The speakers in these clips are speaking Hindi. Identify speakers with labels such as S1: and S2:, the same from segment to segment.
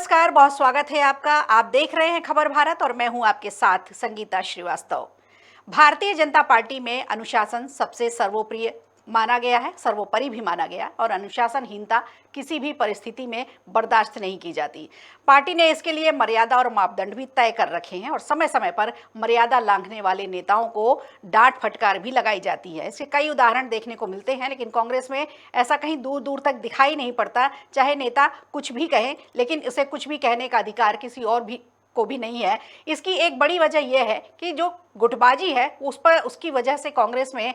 S1: नमस्कार, बहुत स्वागत है आपका। आप देख रहे हैं खबर भारत और मैं हूं आपके साथ संगीता श्रीवास्तव। भारतीय जनता पार्टी में अनुशासन सबसे सर्वोप्रिय माना गया है, सर्वोपरि भी माना गया और अनुशासनहीनता किसी भी परिस्थिति में बर्दाश्त नहीं की जाती। पार्टी ने इसके लिए मर्यादा और मापदंड भी तय कर रखे हैं और समय समय पर मर्यादा लांघने वाले नेताओं को डांट फटकार भी लगाई जाती है। इसके कई उदाहरण देखने को मिलते हैं, लेकिन कांग्रेस में ऐसा कहीं दूर दूर तक दिखाई नहीं पड़ता। चाहे नेता कुछ भी कहें, लेकिन उसे कुछ भी कहने का अधिकार किसी और भी को भी नहीं है। इसकी एक बड़ी वजह यह है कि जो गुटबाजी है उसकी वजह से कांग्रेस में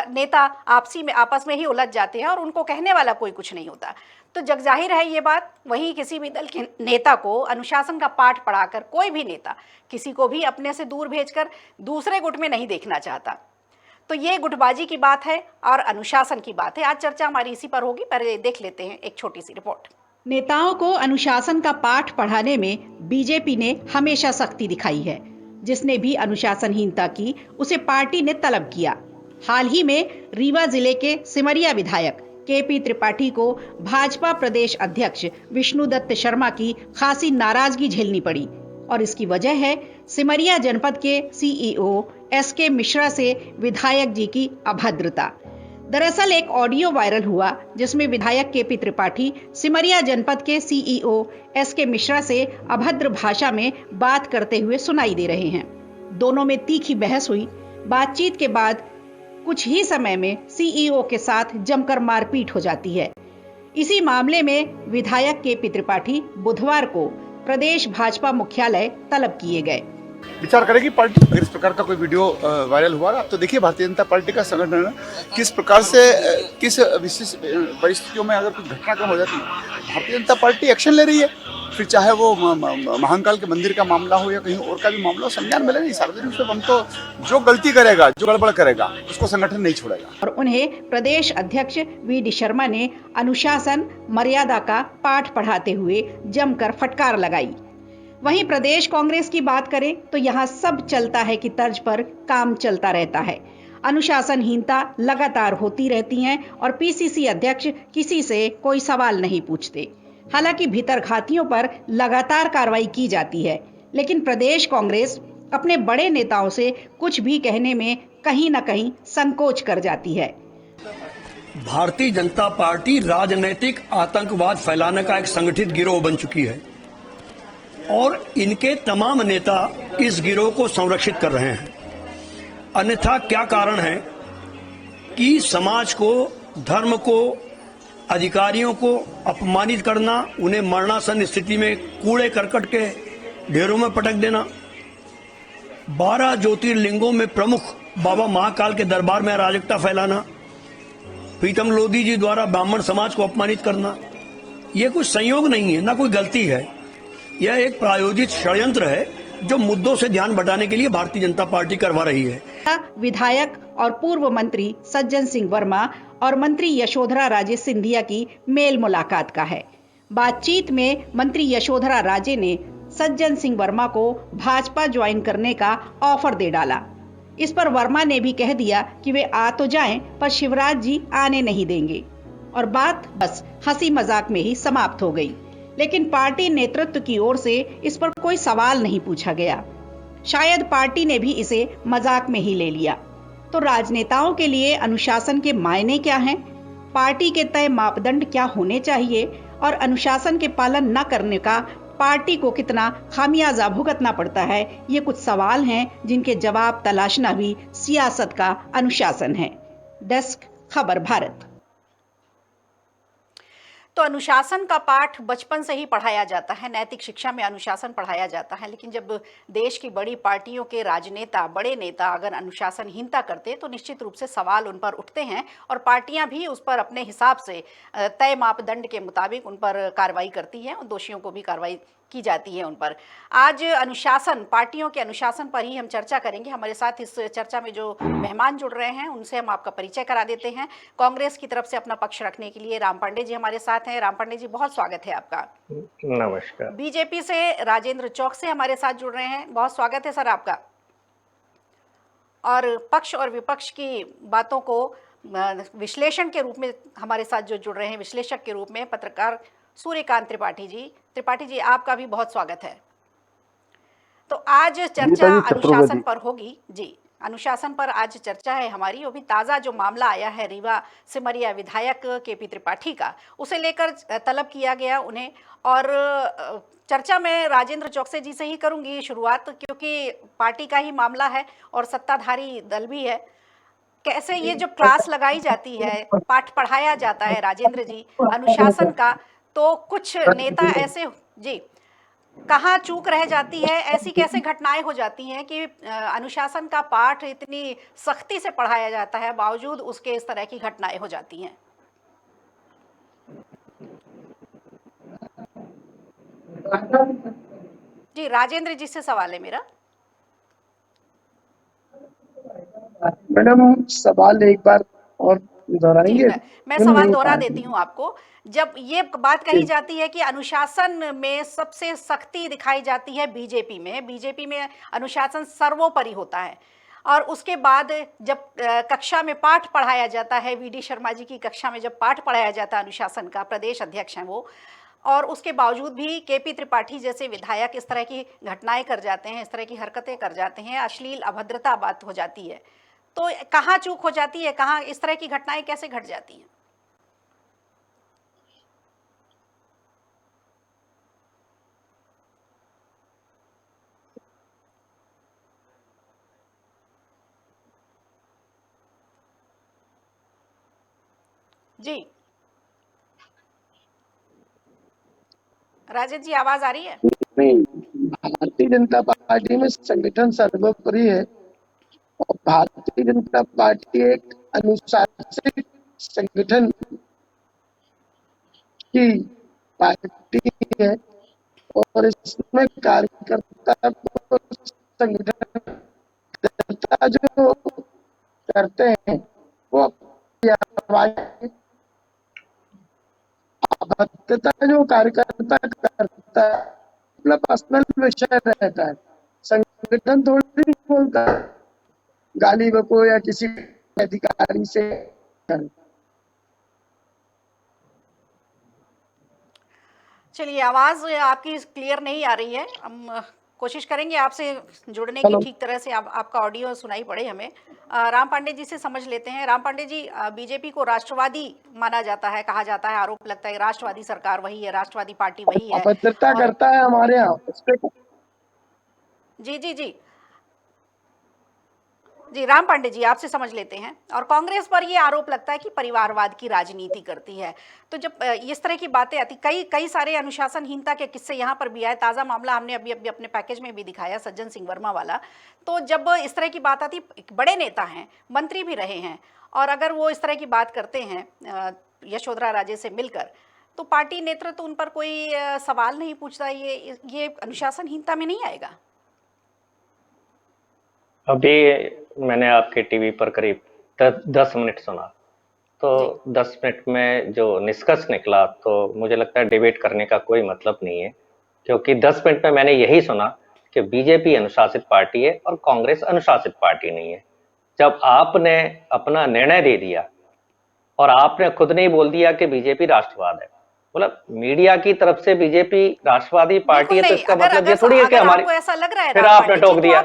S1: नेता आपस में ही उलझ जाते हैं और उनको कहने वाला कोई कुछ नहीं होता। तो जग जाहिर है ये बात। वहीं किसी भी दल के नेता को अनुशासन का पाठ पढ़ाकर कोई भी नेता किसी को भी अपने से दूर भेजकर दूसरे गुट में नहीं देखना चाहता। तो ये गुटबाजी की बात है और अनुशासन की बात है। आज चर्चा हमारी इसी पर होगी, पर देख लेते हैं एक छोटी सी रिपोर्ट। नेताओं को अनुशासन का पाठ पढ़ाने में बीजेपी ने हमेशा सख्ती दिखाई है। जिसने भी अनुशासनहीनता की उसे पार्टी ने तलब किया। हाल ही में रीवा जिले के सिमरिया विधायक केपी त्रिपाठी को भाजपा प्रदेश अध्यक्ष विष्णुदत्त शर्मा की खासी नाराजगी झेलनी पड़ी और इसकी वजह है सिमरिया जनपद के सीईओ एसके मिश्रा से विधायक जी की अभद्रता। दरअसल एक ऑडियो वायरल हुआ जिसमें विधायक केपी त्रिपाठी सिमरिया जनपद के सीईओ एसके मिश्रा से अभद्र भाषा में बात करते हुए सुनाई दे रहे हैं। दोनों में तीखी बहस हुई। बातचीत के बाद कुछ ही समय में सीईओ के साथ जमकर मारपीट हो जाती है। इसी मामले में विधायक केपी त्रिपाठी बुधवार को प्रदेश भाजपा मुख्यालय तलब किए गए।
S2: विचार करेगी पार्टी अगर इस प्रकार का कोई वीडियो वायरल हुआ ना। तो देखिए, भारतीय जनता पार्टी का संगठन किस प्रकार से किस विशेष परिस्थितियों में अगर कुछ घटनाक्रम हो जाती है, भारतीय जनता पार्टी एक्शन ले रही है। फिर चाहे वो महाकाल के मंदिर का मामला हो या कहीं और का भी मामला हो, संज्ञान में ले रही सार्वजनिक रूप से। हम तो जो गलती करेगा, जो गड़बड़ करेगा, उसको संगठन नहीं छोड़ेगा।
S1: और उन्हें प्रदेश अध्यक्ष वी.डी. शर्मा ने अनुशासन मर्यादा का पाठ पढ़ाते हुए जमकर फटकार लगाई। वहीं प्रदेश कांग्रेस की बात करें तो यहाँ सब चलता है कि तर्ज पर काम चलता रहता है। अनुशासनहीनता लगातार होती रहती है और पीसीसी अध्यक्ष किसी से कोई सवाल नहीं पूछते। हालांकि भीतरघातियों पर लगातार कार्रवाई की जाती है, लेकिन प्रदेश कांग्रेस अपने बड़े नेताओं से कुछ भी कहने में कहीं न कहीं संकोच कर जाती है।
S3: भारतीय जनता पार्टी राजनीतिक आतंकवाद फैलाने का एक संगठित गिरोह बन चुकी है और इनके तमाम नेता इस गिरोह को संरक्षित कर रहे हैं। अन्यथा क्या कारण है कि समाज को, धर्म को, अधिकारियों को अपमानित करना, उन्हें मरणासन स्थिति में कूड़े करकट के ढेरों में पटक देना, 12 ज्योतिर्लिंगों में प्रमुख बाबा महाकाल के दरबार में अराजकता फैलाना, प्रीतम लोधी जी द्वारा ब्राह्मण समाज को अपमानित करना, यह कोई संयोग नहीं है, ना कोई गलती है। यह एक प्रायोजित षड्यंत्र है जो मुद्दों से ध्यान बटाने के लिए भारतीय जनता पार्टी करवा रही है।
S1: विधायक और पूर्व मंत्री सज्जन सिंह वर्मा और मंत्री यशोधरा राजे सिंधिया की मेल मुलाकात का है। बातचीत में मंत्री यशोधरा राजे ने सज्जन सिंह वर्मा को भाजपा ज्वाइन करने का ऑफर दे डाला। इस पर वर्मा ने भी कह दिया कि वे आ तो जाएं, पर शिवराज जी आने नहीं देंगे और बात बस हंसी मजाक में ही समाप्त हो गई। लेकिन पार्टी नेतृत्व की ओर से इस पर कोई सवाल नहीं पूछा गया। शायद पार्टी ने भी इसे मजाक में ही ले लिया। तो राजनेताओं के लिए अनुशासन के मायने क्या हैं? पार्टी के तय मापदंड क्या होने चाहिए और अनुशासन के पालन न करने का पार्टी को कितना खामियाजा भुगतना पड़ता है? ये कुछ सवाल हैं जिनके जवाब तलाशना भी सियासत का अनुशासन है। डेस्क खबर भारत। तो अनुशासन का पाठ बचपन से ही पढ़ाया जाता है, नैतिक शिक्षा में अनुशासन पढ़ाया जाता है। लेकिन जब देश की बड़ी पार्टियों के राजनेता, बड़े नेता अगर अनुशासनहीनता करते तो निश्चित रूप से सवाल उन पर उठते हैं और पार्टियां भी उस पर अपने हिसाब से तय मापदंड के मुताबिक उन पर कार्रवाई करती हैं और दोषियों को भी कार्रवाई की जाती है उन पर। आज अनुशासन, पार्टियों के अनुशासन पर ही हम चर्चा करेंगे। हमारे साथ इस चर्चा में जो मेहमान जुड़ रहे हैं उनसे हम आपका परिचय करा देते हैं। कांग्रेस की तरफ से अपना पक्ष रखने के लिए राम पांडे जी हमारे साथ हैं। राम पांडे जी, बहुत स्वागत है आपका।
S4: नमस्कार।
S1: बीजेपी से राजेंद्र चौक से हमारे साथ जुड़ रहे हैं, बहुत स्वागत है सर आपका। और पक्ष और विपक्ष की बातों को विश्लेषण के रूप में हमारे साथ जो जुड़ रहे हैं, विश्लेषक के रूप में पत्रकार सूर्यकांत त्रिपाठी जी त्रिपाठी जी, आपका भी बहुत स्वागत है। तो आज चर्चा अनुशासन पर होगी जी। अनुशासन पर आज चर्चा है हमारी। अभी ताज़ा जो मामला आया है रीवा सिमरिया विधायक केपी त्रिपाठी का, उसे लेकर तलब किया गया उन्हें। और चर्चा में राजेंद्र चौकसे जी से ही करूंगी शुरुआत, क्योंकि पार्टी का ही मामला है और सत्ताधारी दल भी है। कैसे ये जब क्लास लगाई जाती है, पाठ पढ़ाया जाता है राजेंद्र जी अनुशासन का, तो कुछ नेता ऐसे जी कहाँ चूक रह जाती है, ऐसी कैसे घटनाएं हो जाती हैं कि अनुशासन का पाठ इतनी सख्ती से पढ़ाया जाता है, बावजूद उसके इस तरह की घटनाएं हो जाती हैं? जी राजेंद्र जी से सवाल है मेरा।
S4: मैडम सवाल एक बार और दोहराएंगे?
S1: मैं सवाल दोहरा देती हूँ आपको। जब ये बात कही जाती है कि अनुशासन में सबसे सख्ती दिखाई जाती है बीजेपी में अनुशासन सर्वोपरि होता है, और उसके बाद जब कक्षा में पाठ पढ़ाया जाता है, वीडी शर्मा जी की कक्षा में जब पाठ पढ़ाया जाता है अनुशासन का, प्रदेश अध्यक्ष हैं वो, और उसके बावजूद भी केपी त्रिपाठी जैसे विधायक इस तरह की घटनाएं कर जाते हैं, इस तरह की हरकतें कर जाते हैं, अश्लील अभद्रता बात हो जाती है, तो कहाँ चूक हो जाती है, कहाँ इस तरह की घटनाएं कैसे घट जाती हैं? जी राजेश जी, आवाज आ रही है?
S4: नहीं, भारतीय जनता पार्टी में संगठन सर्वोपरि है और भारतीय जनता पार्टी एक अनुशासित संगठन की पार्टी है और इसमें कार्यकर्ता को संगठन जो करते हैं वो अभद्रता जो कार्यकर्ता करता है अपना पर्सनल विषय रहता है, संगठन थोड़ी नहीं बोलता गाली बको या किसी अधिकारी से।
S1: चलिए, आवाज आपकी क्लियर नहीं आ रही है, हम कोशिश करेंगे आपसे जुड़ने की ठीक तरह से, आपका ऑडियो सुनाई पड़े हमें। राम पांडे जी से समझ लेते हैं। राम पांडे जी, बीजेपी को राष्ट्रवादी माना जाता है, कहा जाता है, आरोप लगता है राष्ट्रवादी सरकार वही है, राष्ट्रवादी पार्टी वही है,
S4: अभद्रता करता है हमारे यहाँ।
S1: जी जी जी जी राम पांडे जी, आपसे समझ लेते हैं। और कांग्रेस पर ये आरोप लगता है कि परिवारवाद की राजनीति करती है। तो जब इस तरह की बातें आती, कई सारे अनुशासनहीनता के किस्से यहाँ पर भी आए। ताज़ा मामला हमने अभी अपने पैकेज में भी दिखाया, सज्जन सिंह वर्मा वाला। तो जब इस तरह की बात आती, बड़े नेता हैं, मंत्री भी रहे हैं, और अगर वो इस तरह की बात करते हैं यशोधरा राजे से मिलकर, तो पार्टी नेतृत्व तो उन पर कोई सवाल नहीं पूछता। ये अनुशासनहीनता में नहीं आएगा?
S5: अभी मैंने आपके टीवी पर करीब 10 मिनट सुना, तो 10 मिनट में जो निष्कर्ष निकला, तो मुझे लगता है डिबेट करने का कोई मतलब नहीं है, क्योंकि 10 मिनट में मैंने यही सुना कि बीजेपी अनुशासित पार्टी है और कांग्रेस अनुशासित पार्टी नहीं है। जब आपने अपना निर्णय दे दिया और आपने खुद नहीं बोल दिया कि बीजेपी राष्ट्रवाद है, मतलब मीडिया की तरफ से बीजेपी राष्ट्रवादी पार्टी है, तो इसका मतलब ये थोड़ी है कि हमारी,
S1: ऐसा लग रहा है
S5: फिर आपने टोक दिया।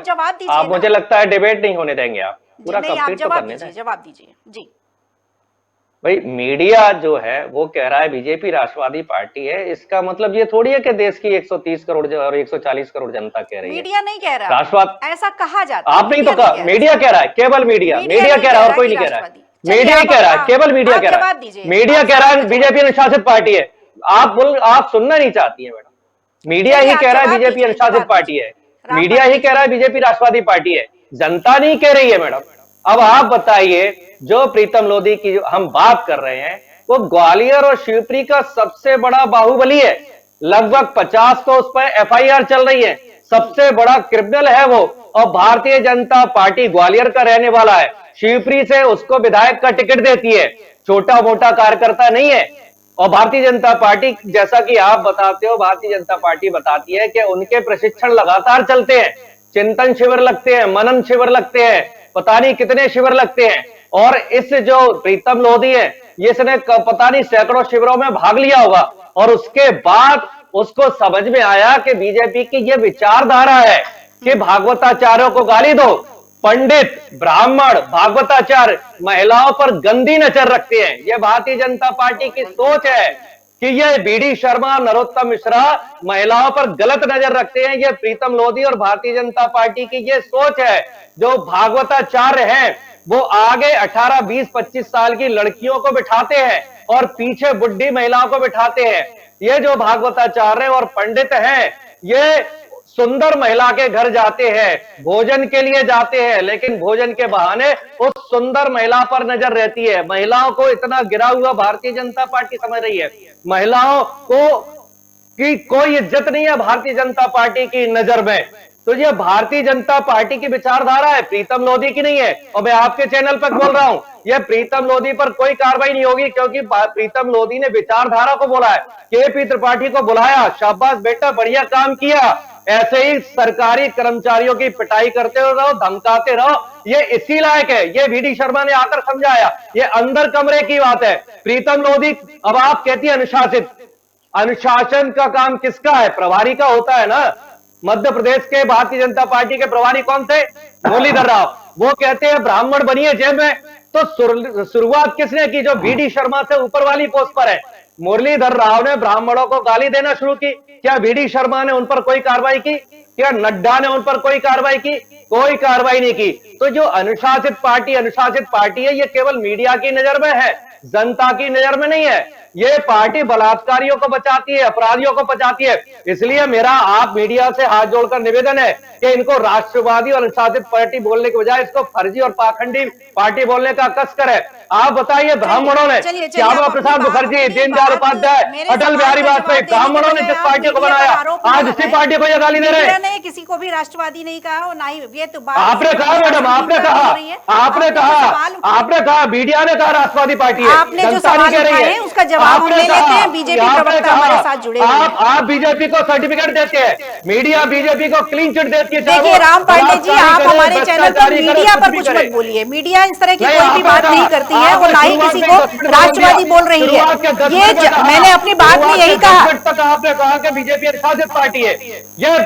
S5: आप मुझे लगता है डिबेट नहीं होने देंगे, आप पूरा कंप्लीट तो करने दें।
S1: जवाब दीजिए जी।
S5: भाई, मीडिया जो है वो कह रहा है बीजेपी राष्ट्रवादी पार्टी है, इसका मतलब ये थोड़ी है कि देश की 130 करोड़ और 140 करोड़ जनता कह रही है।
S1: मीडिया नहीं कह रहा
S5: राष्ट्रवाद,
S1: ऐसा कहा जाता है।
S5: आप नहीं तो कहा, मीडिया कह रहा है, केवल मीडिया कह रहा है और कोई नहीं कह रहा है। मीडिया ही कह रहा है, केवल मीडिया कह रहा है। मीडिया कह रहा है बीजेपी अनुशासित पार्टी है। आप सुनना नहीं चाहती है मैडम। मीडिया ही कह रहा है बीजेपी अनुशासित पार्टी है, मीडिया ही कह रहा है बीजेपी राष्ट्रवादी पार्टी है, जनता नहीं कह रही है मैडम। अब आप बताइए, जो प्रीतम लोधी की हम बात कर रहे हैं, वो ग्वालियर और शिवपुरी का सबसे बड़ा बाहुबली है। लगभग 50 तो उस पर एफआईआर चल रही है, सबसे बड़ा क्रिमिनल है वो। और भारतीय जनता पार्टी ग्वालियर का रहने वाला है, शिवपुरी से उसको विधायक का टिकट देती है, छोटा मोटा कार्यकर्ता नहीं है। और भारतीय जनता पार्टी, जैसा कि आप बताते हो, भारतीय जनता पार्टी बताती है कि उनके प्रशिक्षण लगातार चलते हैं, चिंतन शिविर लगते हैं, मनन शिविर लगते हैं, पता नहीं कितने शिविर लगते हैं। और इस जो प्रीतम लोधी है, ये इसने पता नहीं सैकड़ों शिविरों में भाग लिया होगा, और उसके बाद उसको समझ में आया कि बीजेपी की ये विचारधारा है कि भागवताचार्यों को गाली दो। पंडित, ब्राह्मण, भागवताचार्य महिलाओं पर गंदी नजर रखते हैं। यह भारतीय जनता पार्टी की सोच है कि ये बीडी शर्मा, नरोत्तम मिश्रा महिलाओं पर गलत नजर रखते हैं। ये प्रीतम लोधी और भारतीय जनता पार्टी की ये सोच है। जो भागवताचार्य हैं वो आगे 18, 20, 25 साल की लड़कियों को बिठाते हैं और पीछे बुढ़ी महिलाओं को बिठाते हैं। ये जो भागवताचार्य और पंडित हैं ये सुंदर महिला के घर जाते हैं, भोजन के लिए जाते हैं, लेकिन भोजन के बहाने उस सुंदर महिला पर नजर रहती है। महिलाओं को इतना गिरा हुआ भारतीय जनता पार्टी समझ रही है। महिलाओं को की कोई इज्जत नहीं है भारतीय जनता पार्टी की नजर में। तो ये भारतीय जनता पार्टी की विचारधारा है, प्रीतम लोधी की नहीं है। और मैं आपके चैनल पर बोल रहा हूं, यह प्रीतम लोधी पर कोई कार्रवाई नहीं होगी, क्योंकि प्रीतम लोधी ने विचारधारा को बोला है। केपी त्रिपाठी को बुलाया, शाबाश बेटा, बढ़िया काम किया। ऐसे ही सरकारी कर्मचारियों की पिटाई करते रहो, धमकाते रहो, ये इसी लायक है। ये वीडी शर्मा ने आकर समझाया, ये अंदर कमरे की बात है। प्रीतम लोधी, अब आप कहती है अनुशासित, अनुशासन का काम किसका है? प्रभारी का होता है ना। मध्य प्रदेश के भारतीय जनता पार्टी के प्रभारी कौन थे? मुरलीधर राव। वो कहते हैं ब्राह्मण बनिए जेब में। तो शुरुआत किसने की? जो वीडी शर्मा से ऊपर वाली पोस्ट पर है, मुरलीधर राव ने ब्राह्मणों को गाली देना शुरू की। क्या वीडी शर्मा ने उन पर कोई कार्रवाई की? क्या नड्डा ने उन पर कोई कार्रवाई की? कोई कार्रवाई नहीं की। तो जो अनुशासित पार्टी है, ये केवल मीडिया की नजर में है, जनता की नजर में नहीं है। ये पार्टी बलात्कारियों को बचाती है, अपराधियों को बचाती है। इसलिए मेरा आप मीडिया से हाथ जोड़कर निवेदन है कि इनको राष्ट्रवादी और अनुशासित पार्टी बोलने के बजाय इसको फर्जी और पाखंडी पार्टी बोलने का कसकर है। आप बताइए, ब्राह्मणों ने, श्यामा प्रसाद मुखर्जी, दीनदयाल उपाध्याय, अटल बिहारी वाजपेयी, ब्राह्मणों ने जिस पार्टी को बनाया, आज इसी पार्टी को ये गाली दे रहे हैं।
S1: किसी को भी राष्ट्रवादी नहीं कहा और ना ही ये तो
S5: आपने कहा मैडम, आपने कहा मीडिया ने कहा राष्ट्रवादी पार्टी है।
S1: आपने जो सवाल उठाए हैं उसका जवाब हम ले लेते हैं। बीजेपी प्रवक्ता हमारे साथ जुड़े हुए हैं।
S5: आप बीजेपी को सर्टिफिकेट देते हैं, मीडिया बीजेपी को क्लीन चिट देती है।
S1: देखिए राम पांडे जी, आप हमारे चैनल पर मीडिया पर कुछ मत बोलिए। मीडिया इस तरह की कोई भी बात नहीं करती है और ना ही किसी को राष्ट्रवादी बोल रही है। ये मैंने अपनी बात में यही कहा।
S5: आपने कहा कि बीजेपी अनुशासित पार्टी है, ये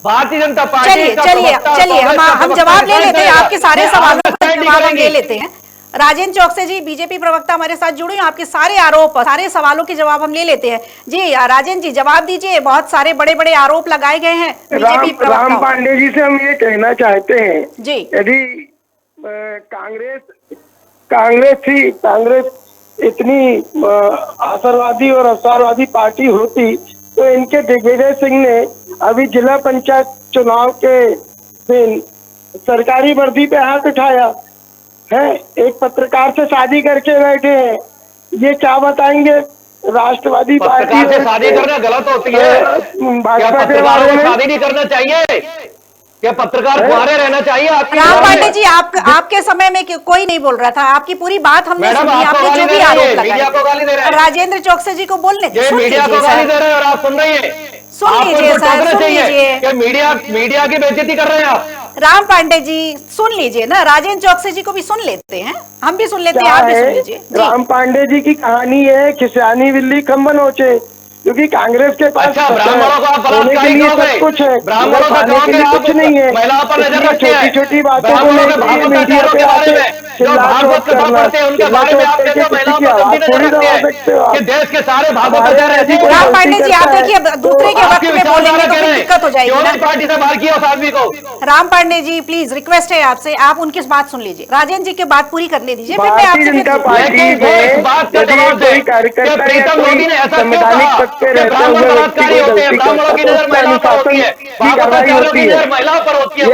S5: भारतीय जनता पार्टी।
S1: चलिए हम जवाब ले लेते हैं, आपके सारे सवालों का जवाब हम ले लेते हैं। राजेंद्र चौकसे जी, बीजेपी प्रवक्ता हमारे साथ जुड़े हैं, आपके सारे आरोप, सारे सवालों के जवाब हम ले लेते हैं। जी राजेंद्र जी, जवाब दीजिए। बहुत सारे बड़े बड़े आरोप लगाए गए हैं बीजेपी प्रवक्ता।
S4: राम पांडे जी से हम ये कहना चाहते हैं
S1: जी,
S4: यदि कांग्रेस इतनी आशावादी और अवसरवादी पार्टी होती तो इनके दिग्विजय सिंह ने अभी जिला पंचायत चुनाव के दिन सरकारी वर्दी पे हाथ उठाया है, एक पत्रकार से शादी करके बैठे हैं। ये क्या बताएंगे राष्ट्रवादी पार्टी
S5: से शादी करना गलत होती है?
S4: भाजपा के बारे में
S5: शादी नहीं करना चाहिए? क्या पत्रकार कुंवारे रहना चाहिए?
S1: राम पांडे जी, आपके समय में कोई नहीं बोल रहा था, आपकी पूरी बात हमने सुनी। आपने जो भी आरोप लगाए, राजेंद्र चौकसे जी को बोलने
S5: मीडिया को गाली दे रहे हैं और आप सुन रही है।
S1: सुन लीजिए सर, सुन लीजिए।
S5: मीडिया की बेइज्जती कर रहे हैं आप।
S1: राम पांडे जी सुन लीजिए ना, राजेंद्र चौकसे जी को भी सुन लेते हैं, हम भी सुन लेते हैं, आप भी सुन लीजिए।
S4: राम पांडे जी की कहानी है खिसियानी बिल्ली खम्बन नोचे, क्योंकि कांग्रेस के पास
S5: ब्राह्मणों को आप बलात्कारी
S4: सब कुछ है,
S5: ब्राह्मणों
S4: खाने के लिए कुछ नहीं है।
S5: महिलाओं पर नजर रखते हैं,
S4: छोटी छोटी बातों को लेकर मीडिया पे आते
S5: भागवत कथा पढ़ते हैं उनके बारे में आप कहते हो महिलाओं पर गंदी नजर रखते हैं कि देश के सारे भागवताचार्य ऐसे हैं।
S1: राम पांडे जी, आप देखिए दूसरे के वक्त में बोलेंगे तो फिर दिक्कत हो जाएगी ना।
S5: पार्टी से बाहर किया उस आदमी को।
S1: राम पांडे जी प्लीज रिक्वेस्ट है आपसे, आप उनकी बात सुन लीजिए, राजेंद्र जी की बात पूरी करने दीजिए, फिर मैं आपसे
S5: बात का जवाब दे। प्रीतम लोधी ने ऐसा क्यों कहा? ब्राह्मण बलात्कारी होते हैं, ब्राह्मणों की नजर महिलाओं पर होती है, भागवताचार्यों की नजर महिलाओं पर होती है।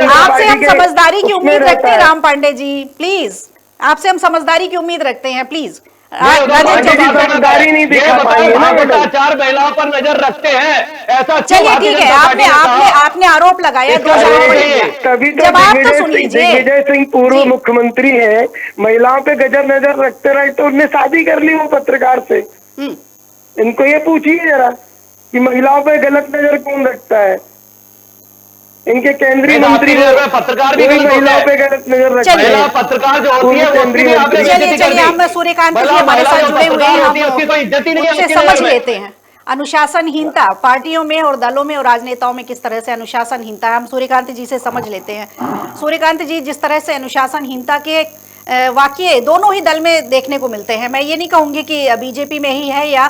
S1: आपसे हम समझदारी की उम्मीद रखते हैं राम पांडे जी, प्लीज आपसे हम समझदारी की उम्मीद रखते हैं, प्लीज।
S4: समझदारी नहीं दिखा पाएंगे ना,
S5: भ्रष्टाचार महिलाओं पर नजर रखते हैं, ऐसा
S1: चलिए ठीक है। आपने आरोप लगाया,
S4: कभी तो दिग्विजय सिंह पूर्व मुख्यमंत्री है, महिलाओं पे गजर नजर रखते रहे तो उनने शादी कर ली वो पत्रकार से। इनको ये पूछिए जरा कि महिलाओं पे गलत नजर कौन रखता है। इनके केंद्रीय मंत्री
S5: पत्रकार भी
S4: महिलाओं पे गलत नजर रखते हैं।
S5: पत्रकार जो होती है केंद्रीय मंत्री।
S1: चलिए हम सूर्यकांत जी हमारे साथ जुड़े हुए हैं, हम समझ लेते हैं। अनुशासनहीनता पार्टियों में और दलों में और राजनेताओं में किस तरह से अनुशासनहीनता है, हम सूर्यकांत जी से समझ लेते हैं। सूर्यकांत जी, जिस तरह से अनुशासनहीनता के वाकये दोनों ही दल में देखने को मिलते हैं, मैं ये नहीं कहूंगी कि बीजेपी में ही है या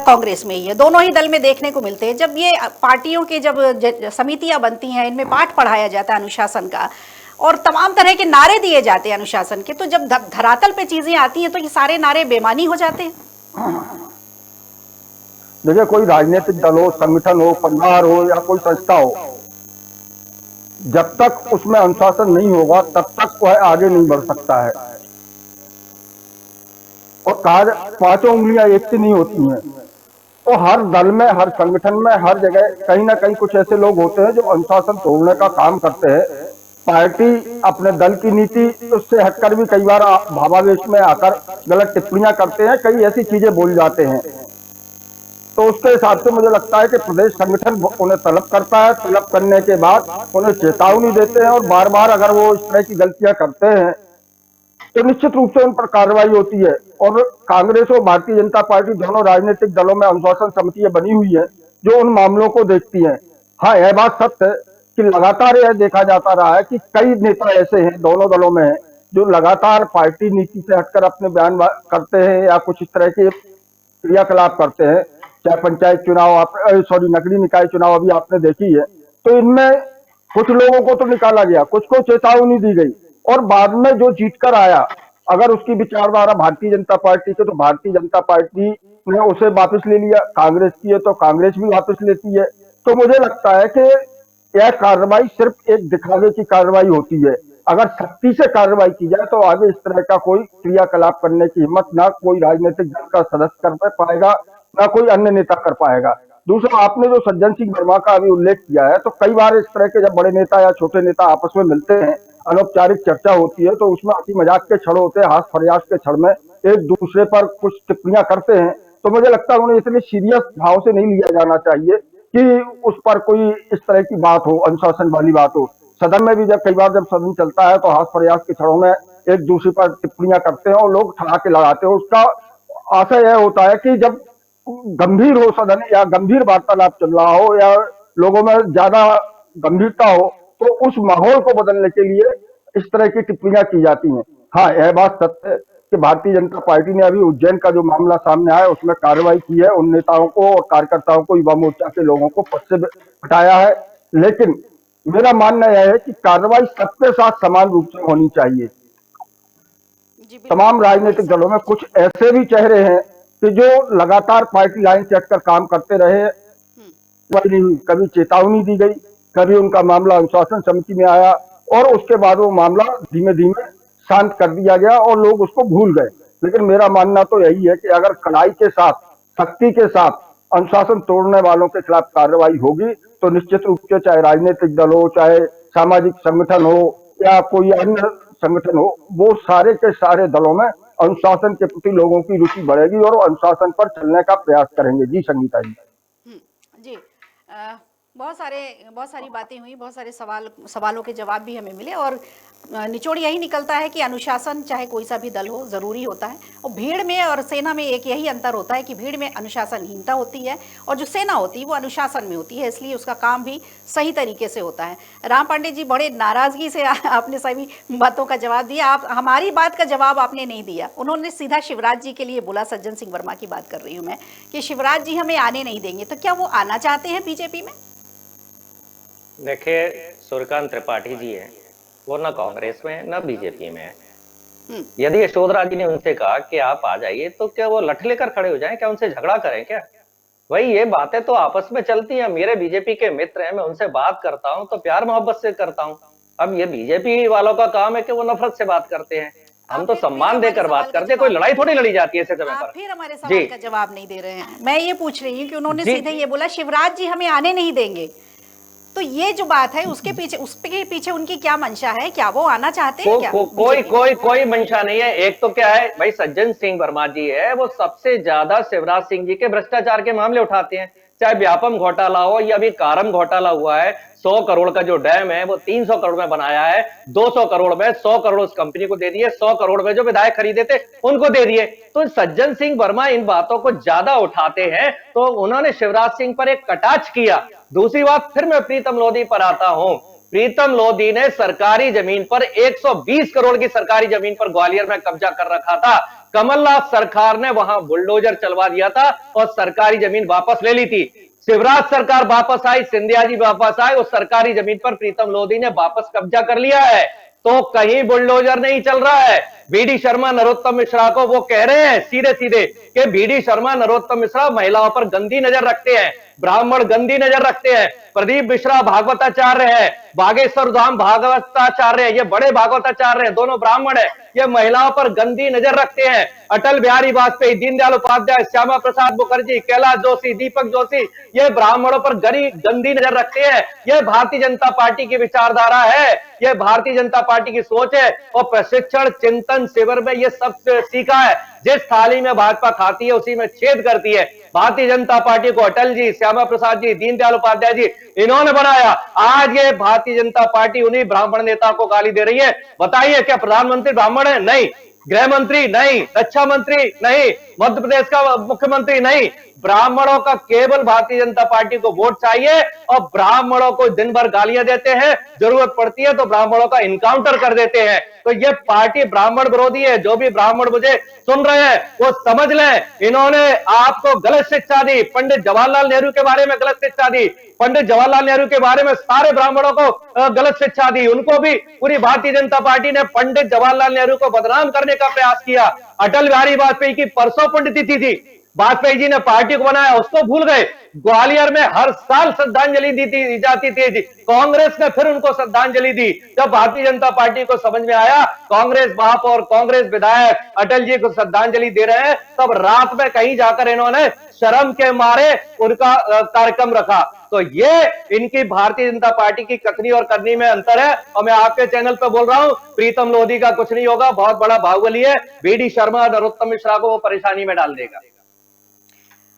S1: कांग्रेस में ही है, दोनों ही दल में देखने को मिलते हैं। जब ये पार्टियों के जब समितियां बनती हैं, इनमें पाठ पढ़ाया जाता है अनुशासन का और तमाम तरह के नारे दिए जाते हैं अनुशासन के, तो जब धरातल पे चीजें आती हैं तो ये सारे नारे बेमानी हो जाते हैं।
S6: देखिए, कोई राजनीतिक दल हो, संगठन हो, परिवार हो या कोई संस्था हो, जब तक उसमें अनुशासन नहीं होगा तब तक वह आगे नहीं बढ़ सकता है। और पांचों उंगलियां एक सी नहीं होती हैं। तो हर दल में, हर संगठन में, हर जगह कहीं ना कहीं कुछ ऐसे लोग होते हैं जो अनुशासन तोड़ने का काम करते हैं। पार्टी अपने दल की नीति उससे हटकर भी कई बार भावावेश में आकर गलत टिप्पणियां करते हैं, कई ऐसी चीजें बोल जाते हैं। तो उसके हिसाब से मुझे लगता है कि प्रदेश संगठन उन्हें तलब करता है, तलब करने के बाद उन्हें चेतावनी देते हैं और बार बार अगर वो इस तरह की गलतियां करते हैं तो निश्चित रूप से उन पर कार्रवाई होती है। और कांग्रेस और भारतीय जनता पार्टी दोनों राजनीतिक दलों में अनुशासन समितियां बनी हुई है जो उन मामलों को देखती हैं। हाँ, यह बात सत्य है कि लगातार यह देखा जाता रहा है कि कई नेता ऐसे हैं दोनों दलों में हैं जो लगातार पार्टी नीति से हटकर अपने बयान करते हैं या कुछ इस तरह के क्रियाकलाप करते हैं। चाहे पंचायत चुनाव, नगरीय निकाय चुनाव अभी आपने देखी है, तो इनमें कुछ लोगों को तो निकाला गया, कुछ को चेतावनी दी गई और बाद में जो जीत कर आया, अगर उसकी विचारधारा भारतीय जनता पार्टी के, तो भारतीय जनता पार्टी ने उसे वापस ले लिया। कांग्रेस की है तो कांग्रेस भी वापस लेती है। तो मुझे लगता है कि यह कार्रवाई सिर्फ एक दिखावे की कार्रवाई होती है। अगर सख्ती से कार्रवाई की जाए तो आगे इस तरह का कोई क्रियाकलाप करने की हिम्मत ना कोई राजनीतिक दल का सदस्य कर पाएगा, ना कोई अन्य नेता कर पाएगा। दूसरा, आपने जो सज्जन सिंह वर्मा का अभी उल्लेख किया है, तो कई बार इस तरह के जब बड़े नेता या छोटे नेता आपस में मिलते हैं, अनौपचारिक चर्चा होती है, तो उसमें हंसी मजाक के क्षण होते हैं, हाथ फरियाद के क्षण में एक दूसरे पर कुछ टिप्पणियां करते हैं। तो मुझे लगता है उन्हें इतने सीरियस भाव से नहीं लिया जाना चाहिए कि उस पर कोई इस तरह की बात हो, अनुशासन वाली बात हो। सदन में भी जब कई बार जब सदन चलता है तो हाथ फरियाद के क्षणों में एक दूसरे पर टिप्पणियां करते हैं और लोग ठहाके लगाते हैं। उसका आशय यह होता है कि जब गंभीर हो सदन या गंभीर वार्तालाप चल रहा हो या लोगों में ज्यादा गंभीरता हो, तो उस माहौल को बदलने के लिए इस तरह की टिप्पणियां की जाती हैं। हाँ, यह बात सत्य है कि भारतीय जनता पार्टी ने अभी उज्जैन का जो मामला सामने आया उसमें कार्रवाई की है, उन नेताओं को और कार्यकर्ताओं को, युवा मोर्चा के लोगों को पद से हटाया है। लेकिन मेरा मानना यह है कि कार्रवाई सबके साथ समान रूप से होनी चाहिए। तमाम राजनीतिक दलों में कुछ ऐसे भी चेहरे हैं कि जो लगातार पार्टी लाइन से हटकर काम करते रहे, कभी चेतावनी दी गई, कभी उनका मामला अनुशासन समिति में आया और उसके बाद वो मामला धीमे धीमे शांत कर दिया गया और लोग उसको भूल गए। लेकिन मेरा मानना तो यही है कि अगर कड़ाई के साथ, सख्ती के साथ अनुशासन तोड़ने वालों के खिलाफ कार्रवाई होगी तो निश्चित रूप से चाहे राजनीतिक दल हो, चाहे सामाजिक संगठन हो या कोई अन्य संगठन हो, वो सारे के सारे दलों में अनुशासन के प्रति लोगों की रुचि बढ़ेगी और अनुशासन पर चलने का प्रयास करेंगे। जी संगीता जी।
S1: जी, बहुत सारी बातें हुई, बहुत सारे सवालों के जवाब भी हमें मिले और निचोड़ यही निकलता है कि अनुशासन चाहे कोई सा भी दल हो ज़रूरी होता है। और भीड़ में और सेना में एक यही अंतर होता है कि भीड़ में अनुशासनहीनता होती है और जो सेना होती है वो अनुशासन में होती है, इसलिए उसका काम भी सही तरीके से होता है। राम पांडे जी, बड़े नाराज़गी से आपने सभी बातों का जवाब दिया। आप हमारी बात का जवाब आपने नहीं दिया। उन्होंने सीधा शिवराज जी के लिए बोला, सज्जन सिंह वर्मा की बात कर रही हूँ मैं, कि शिवराज जी हमें आने नहीं देंगे। तो क्या वो आना चाहते हैं बीजेपी में?
S5: देखिए, सूर्यकांत त्रिपाठी जी है, वो ना कांग्रेस में है ना बीजेपी में है। यदि यशोधरा जी ने उनसे कहा कि आप आ जाइए, तो क्या वो लठ लेकर खड़े हो जाएं? क्या उनसे झगड़ा करें क्या? वही ये बातें तो आपस में चलती हैं। मेरे बीजेपी के मित्र हैं, मैं उनसे बात करता हूं तो प्यार मोहब्बत से करता हूं। अब ये बीजेपी वालों का काम है कि वो नफरत से बात करते हैं, हम तो सम्मान देकर बात करते हैं। कोई लड़ाई थोड़ी लड़ी जाती है ऐसे समय पर।
S1: फिर हमारे सवाल का जवाब नहीं दे रहे हैं। मैं ये पूछ रही हूँ कि उन्होंने सीधे ये बोला शिवराज जी हमें आने नहीं देंगे, तो ये जो बात है उसके पीछे उनकी क्या मंशा है? क्या वो आना चाहते हैं? क्या
S5: कोई मंशा नहीं है। एक तो क्या है भाई, सज्जन सिंह वर्मा जी है, वो सबसे ज्यादा शिवराज सिंह जी के भ्रष्टाचार के मामले उठाते हैं। चाहे व्यापम घोटाला हो या अभी कारम घोटाला हुआ है, 100 करोड़ का जो डैम है वो 300 करोड़ में बनाया है, 200 करोड़ में 100 करोड़ उस कंपनी को दे दिए, 100 करोड़ में जो विधायक खरीदे थे उनको दे दिए। तो सज्जन सिंह वर्मा इन बातों को ज्यादा उठाते हैं, तो उन्होंने शिवराज सिंह पर एक कटाक्ष किया। दूसरी बात, फिर मैं प्रीतम लोधी पर आता हूं। प्रीतम लोधी ने सरकारी जमीन पर 120 करोड़ की सरकारी जमीन पर ग्वालियर में कब्जा कर रखा था। कमलनाथ सरकार ने वहां बुलडोजर चलवा दिया था और सरकारी जमीन वापस ले ली थी। शिवराज सरकार वापस आई, सिंधिया जी वापस आए, उस सरकारी जमीन पर प्रीतम लोधी ने वापस कब्जा कर लिया है। तो कहीं बुलडोजर नहीं चल रहा है। बीडी शर्मा नरोत्तम मिश्रा को वो कह रहे हैं सीधे सीधे कि बीडी शर्मा नरोत्तम मिश्रा महिलाओं पर गंदी नजर रखते हैं, ब्राह्मण गंदी नजर रखते हैं। प्रदीप मिश्रा भागवताचार्य है, बागेश्वर धाम भागवताचार्य है, ये बड़े भागवताचार्य हैं, दोनों ब्राह्मण है, ये महिलाओं पर गंदी नजर रखते हैं। अटल बिहारी वाजपेयी, दीनदयाल उपाध्याय, श्यामा प्रसाद मुखर्जी, कैलाश जोशी, दीपक जोशी, ये ब्राह्मणों पर गंदी नजर रखते हैं। ये भारतीय जनता पार्टी की विचारधारा है, ये भारतीय जनता पार्टी की सोच है। और प्रशिक्षण चिंतन शिविर में ये सब सीखा है। जिस थाली में भाजपा खाती है उसी में छेद करती है। भारतीय जनता पार्टी को अटल जी, श्यामा प्रसाद जी, दीनदयाल उपाध्याय जी इन्होंने बनाया। आज ये भारतीय जनता पार्टी उन्हीं ब्राह्मण नेता को गाली दे रही है। बताइए, क्या प्रधानमंत्री ब्राह्मण है? नहीं। गृह मंत्री नहीं, रक्षा मंत्री नहीं, मध्य प्रदेश का मुख्यमंत्री नहीं। ब्राह्मणों का केवल भारतीय जनता पार्टी को वोट चाहिए और ब्राह्मणों को दिन भर गालियां देते हैं, जरूरत पड़ती है तो ब्राह्मणों का इनकाउंटर कर देते हैं। तो ये पार्टी ब्राह्मण विरोधी है। जो भी ब्राह्मण मुझे सुन रहे हैं वो समझ लें, इन्होंने आपको गलत शिक्षा दी। पंडित जवाहरलाल नेहरू के बारे में गलत शिक्षा दी, पंडित जवाहरलाल नेहरू के बारे में सारे ब्राह्मणों को गलत शिक्षा दी। उनको भी पूरी भारतीय जनता पार्टी ने पंडित जवाहरलाल नेहरू को बदनाम करने का प्रयास किया। अटल बिहारी वाजपेयी की परसों पुण्यतिथि थी, वाजपेयी जी ने पार्टी को बनाया, उसको भूल गए। ग्वालियर में हर साल श्रद्धांजलि दी जाती थी, कांग्रेस ने फिर उनको श्रद्धांजलि दी। जब भारतीय जनता पार्टी को समझ में आया कांग्रेस महापौर, कांग्रेस विधायक अटल जी को श्रद्धांजलि दे रहे हैं, तब रात में कहीं जाकर इन्होंने शर्म के मारे उनका कार्यक्रम रखा। तो ये इनकी भारतीय जनता पार्टी की कथनी और करनी में अंतर है। और मैं आपके चैनल पर बोल रहा हूं, प्रीतम लोधी का कुछ नहीं होगा, बहुत बड़ा बाहुबली है। बीडी शर्मा और नरोत्तम मिश्रा को वो परेशानी में डाल देगा।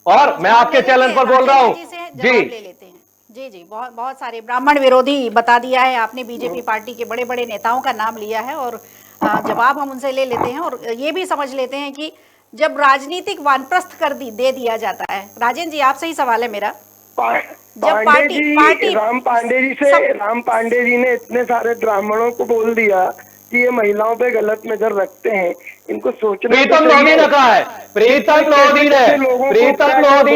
S5: और मैं आपके चैनल पर बोल रहा हूं जी,
S1: ले लेते हैं जी जी, बहुत सारे ब्राह्मण विरोधी बता दिया है आपने। बीजेपी पार्टी के बड़े बड़े नेताओं का नाम लिया है और जवाब हम उनसे ले लेते हैं और ये भी समझ लेते हैं कि जब राजनीतिक वानप्रस्थ दे दिया जाता है। राजेंद्र जी, आपसे ही सवाल है मेरा।
S4: जब पार्टी राम पांडे जी ने इतने सारे ब्राह्मणों को बोल दिया कि ये महिलाओं पे गलत नजर रखते हैं, इनको सोचना।
S5: प्रीतम लोधी ने कहा है, प्रीतम लोधी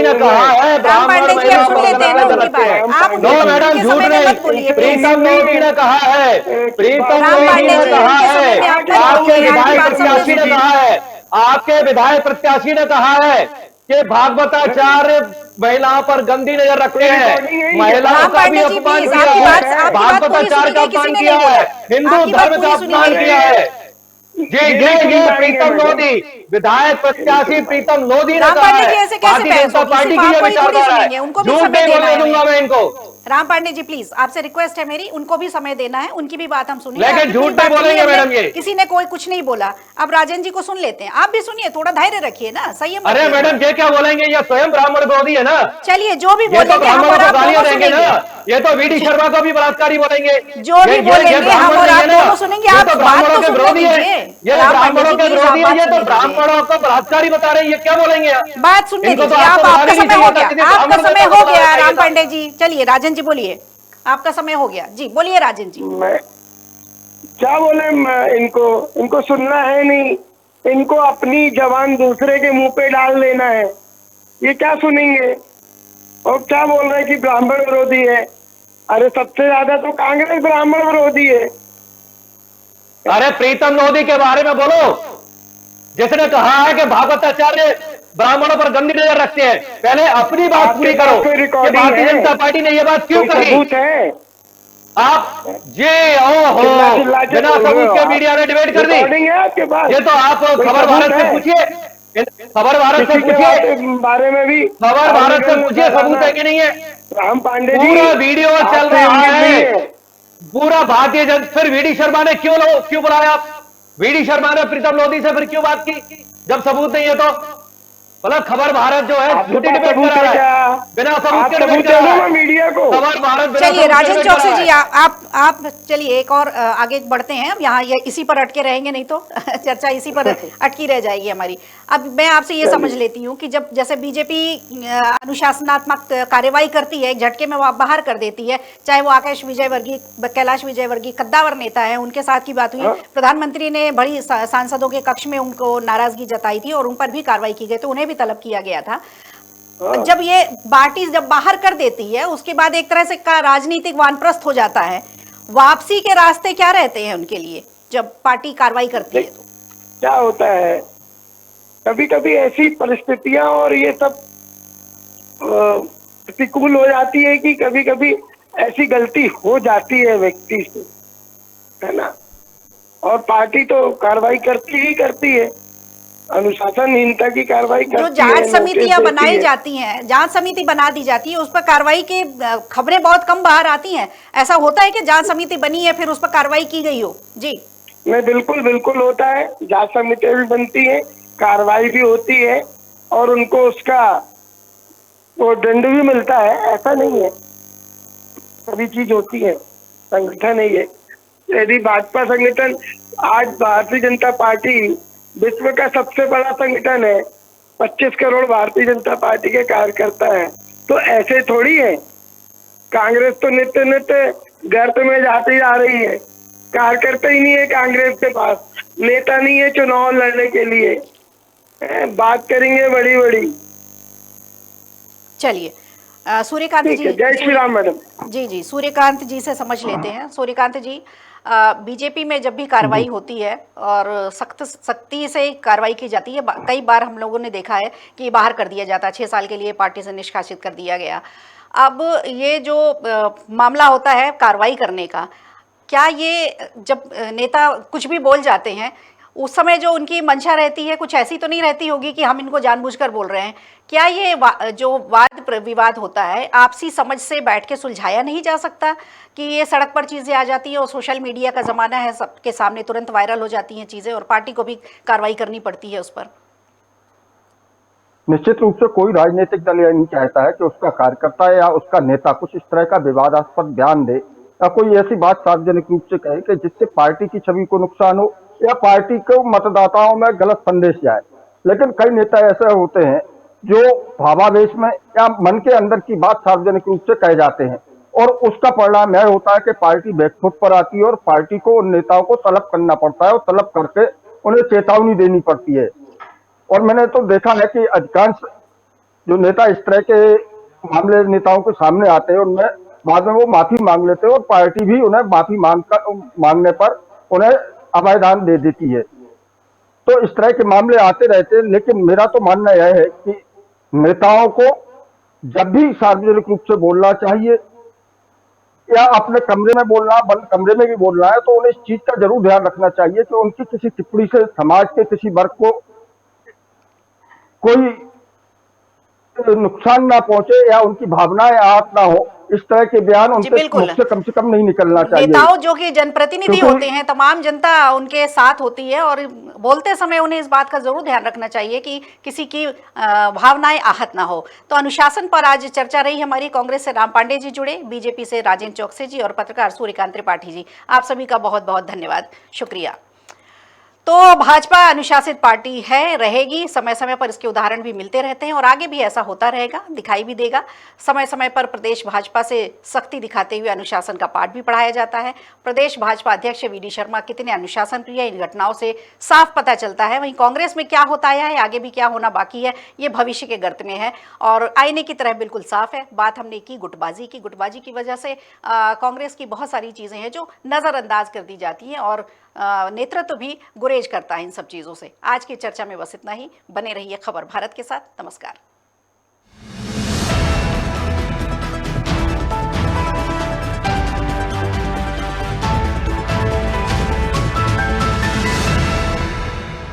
S5: ने कहा है ब्राह्मण महिलाओं पर गलत नजर रखते हैं। नो मैडम, झूठ नहीं। प्रीतम लोधी ने कहा है, प्रीतम लोधी ने कहा है, आपके विधायक प्रत्याशी ने कहा है, आपके विधायक प्रत्याशी ने कहा है कि भागवताचार्य महिलाओं पर गंदी नजर रखते हैं, महिलाओं का भी अपमान किया है, भागवताचार्य का अपमान किया है, हिंदू धर्म का अपमान किया है। ये प्रीतम लोधी, विधायक प्रत्याशी प्रीतम लोधी ने कहा है। भारतीय जनता पार्टी की ये विचारधारा है। झूठ नहीं बोलने दूंगा मैं इनको।
S1: राम पांडे जी प्लीज, आपसे रिक्वेस्ट है मेरी, उनको भी समय देना है, उनकी भी बात हम सुनेंगे।
S5: लेकिन झूठ नहीं बोलेंगे मैडम, ये
S1: किसी ने कोई कुछ नहीं बोला। अब राजन जी को सुन लेते हैं, आप भी सुनिए, थोड़ा धैर्य रखिए ना, संयम।
S5: अरे मैडम, ये क्या बोलेंगे, ये स्वयं ब्राह्मण विरोधी है ना।
S1: चलिए, जो भी बोलेंगे
S5: तो ब्राह्मणों को गालियां देंगे ना, ये तो बीडी शर्मा को भी बलात्कारी बोलेंगे।
S1: जो भी बोलेंगे हम और आप दोनों सुनेंगे। आप
S5: ब्राह्मणों के विरोधी है, ये ब्राह्मणों के विरोधी है, ये तो ब्राह्मणों को बलात्कारी बता रहे हैं, ये क्या बोलेंगे?
S1: बात सुनने दीजिए, आपका समय हो गया, आपका समय हो गया राम पांडे जी। चलिए राजन जी बोलिए, आपका समय हो गया जी, बोलिए राजन जी।
S4: मैं क्या बोले, इनको सुनना है नहीं, इनको अपनी जबान दूसरे के मुंह पे डाल देना है। ये क्या सुनेंगे? और क्या बोल रहे हैं कि ब्राह्मण विरोधी है? अरे सबसे ज्यादा तो कांग्रेस ब्राह्मण विरोधी है।
S5: अरे प्रीतम लोधी के बारे में बोलो, जिसने कहा है कि भागवताचार्य ब्राह्मणों पर गंदी नजर रखते हैं। पहले अपनी बात पूरी करो कि भारतीय जनता पार्टी ने यह बात क्यों कही। आप जी ओहो, बिना सबूत के मीडिया ने डिबेट कर दी। ये तो आप खबर भारत से पूछिए, खबर भारत से पूछिए,
S4: बारे में भी
S5: खबर भारत से पूछिए, सबूत है कि नहीं है।
S4: राम पांडे जी,
S5: पूरा वीडियो चल रहा है, पूरा भारतीय जनता। फिर वीडी शर्मा ने क्यों बुलाया? वीडी शर्मा ने प्रीतम लोधी से फिर क्यों बात की जब सबूत नहीं है? तो मतलब खबर भारत जो है
S4: आपके
S5: झूठी
S4: पास
S5: डिबेट
S4: सबूत
S5: करा
S4: है
S5: रहा
S4: क्या?
S5: है, बिना सबूत
S4: आप
S5: के डिबेट
S4: सबूत
S5: करा
S4: दे
S5: रहा
S4: दो ना
S5: है
S4: मीडिया को।
S5: खबर भारत बिना
S1: चलिए
S5: सबूत के
S1: राजन
S5: डिबेट
S1: चौकसी
S5: करा
S1: जी,
S5: रहा है।
S1: आप चलिए एक और आगे बढ़ते हैं। अब यहाँ ये इसी पर अटके रहेंगे नहीं तो चर्चा इसी पर अटकी रह जाएगी हमारी। अब मैं आपसे ये समझ लेती हूँ कि जब जैसे बीजेपी अनुशासनात्मक कार्रवाई करती है, एक झटके में वो बाहर कर देती है, चाहे वो आकाश विजयवर्गीय, कैलाश विजयवर्गीय कद्दावर नेता है, उनके साथ की बात हुई, प्रधानमंत्री ने बड़ी सांसदों के कक्ष में उनको नाराजगी जताई थी और उन पर भी कार्रवाई की गई, तो उन्हें भी तलब किया गया था। जब ये पार्टी जब बाहर कर देती है, उसके बाद एक तरह से का राजनीतिक वानप्रस्थ हो जाता है। वापसी के रास्ते क्या रहते हैं उनके लिए जब पार्टी कार्रवाई करती है? तो
S4: क्या होता है, कभी कभी ऐसी परिस्थितियां और ये सब प्रतिकूल हो जाती है कि कभी कभी ऐसी गलती हो जाती है व्यक्ति से, है ना। और पार्टी तो कार्रवाई करती ही करती है, अनुशासनहीनता की कार्रवाई करती है।
S1: जो जांच समितियां बनाई जाती हैं, जांच समिति बना दी जाती है, उस पर कार्रवाई की खबरें बहुत कम बाहर आती हैं। ऐसा होता है कि जांच समिति बनी है फिर उस पर कार्रवाई की गई हो? जी
S4: नहीं, बिल्कुल बिल्कुल होता है। जांच समितियां भी बनती है, कार्रवाई भी होती है और उनको उसका वो दंड भी मिलता है, ऐसा नहीं है। सभी चीज होती है, संगठन है ये। यदि भाजपा संगठन, आज भारतीय जनता पार्टी विश्व का सबसे बड़ा संगठन है, 25 करोड़ भारतीय जनता पार्टी के कार्यकर्ता है, तो ऐसे थोड़ी है। कांग्रेस तो नित्य नित्य गर्त में जाती जा रही है, कार्यकर्ता ही नहीं है कांग्रेस के पास, नेता नहीं है चुनाव लड़ने के लिए। बात करेंगे बड़ी बड़ी।
S1: चलिए सूर्यकांत जी,
S4: जय श्री राम मैडम।
S1: जी सूर्यकांत जी से समझ लेते हैं। सूर्यकांत जी, बीजेपी में जब भी कार्रवाई होती है और सख्ती से कार्रवाई की जाती है, कई बार हम लोगों ने देखा है कि बाहर कर दिया जाता है, 6 साल के लिए पार्टी से निष्कासित कर दिया गया। अब ये जो मामला होता है कार्रवाई करने का, क्या ये जब नेता कुछ भी बोल जाते हैं उस समय जो उनकी मंशा रहती है कुछ ऐसी तो नहीं रहती होगी कि हम इनको जानबूझकर बोल रहे हैं? क्या ये जो वाद विवाद होता है आपसी समझ से बैठ के सुलझाया नहीं जा सकता कि ये सड़क पर चीज़ें आ जाती हैं और सोशल मीडिया का ज़माना है, सबके सामने तुरंत वायरल हो जाती हैं चीज़ें और पार्टी को भी कार्रवाई करनी पड़ती है उस पर?
S6: निश्चित रूप से कोई राजनीतिक दल यह नहीं चाहता है कि उसका कार्यकर्ता या उसका नेता कुछ इस तरह का विवादास्पद बयान दे या कोई ऐसी बात सार्वजनिक रूप से कहे कि जिससे पार्टी की छवि को नुकसान हो या पार्टी को मतदाताओं में गलत संदेश जाए। लेकिन कई नेता ऐसे होते हैं जो भावावेश में या मन के अंदर की बात सार्वजनिक रूप से कह जाते हैं और उसका परिणाम यह होता है कि पार्टी बैकफुट पर आती है और पार्टी को उन नेताओं को तलब करना पड़ता है और तलब करके उन्हें चेतावनी देनी पड़ती है। और मैंने तो देखा है कि अधिकांश जो नेता इस तरह के मामले नेताओं के सामने आते हैं उनमें बाद में वो माफी मांग लेते हैं और पार्टी भी उन्हें माफी मांगने पर उन्हें अभयदान दे देती है। तो इस तरह के मामले आते रहते हैं। लेकिन मेरा तो मानना यह है कि नेताओं को जब भी सार्वजनिक रूप से बोलना चाहिए या अपने कमरे में बोलना, बंद कमरे में भी बोलना है, तो उन्हें इस चीज का जरूर ध्यान रखना चाहिए कि उनकी किसी टिप्पणी से समाज के किसी वर्ग को कोई नुकसान ना पहुंचे या उनकी भावनाएं आहत ना हो। इस तरह के बयान उनके मुख से कम नहीं निकलना चाहिए।
S1: नेताओं जो कि जनप्रतिनिधि होते हैं, तमाम जनता उनके साथ होती है और बोलते समय उन्हें इस बात का जरूर ध्यान रखना चाहिए कि किसी की भावनाएं आहत ना हो। तो अनुशासन पर आज चर्चा रही हमारी। कांग्रेस से राम पांडे जी जुड़े, बीजेपी से राजेंद्र चौकसी जी और पत्रकार सूर्यकांत त्रिपाठी जी, आप सभी का बहुत बहुत धन्यवाद, शुक्रिया। तो भाजपा अनुशासित पार्टी है, रहेगी, समय समय पर इसके उदाहरण भी मिलते रहते हैं और आगे भी ऐसा होता रहेगा, दिखाई भी देगा। समय समय पर प्रदेश भाजपा से सख्ती दिखाते हुए अनुशासन का पाठ भी पढ़ाया जाता है। प्रदेश भाजपा अध्यक्ष वी.डी. शर्मा कितने अनुशासन प्रिय, इन घटनाओं से साफ पता चलता है। वहीं कांग्रेस में क्या होता है, आगे भी क्या होना बाकी है, ये भविष्य के गर्त में है और आईने की तरह बिल्कुल साफ है। बात हमने की गुटबाजी की, गुटबाजी की वजह से कांग्रेस की बहुत सारी चीजें हैं जो नजरअंदाज कर दी जाती हैं और नेतृत्व भी गुरेज करता है इन सब चीज़ों से। आज की चर्चा में बस इतना ही। बने रहिए खबर भारत के साथ। नमस्कार।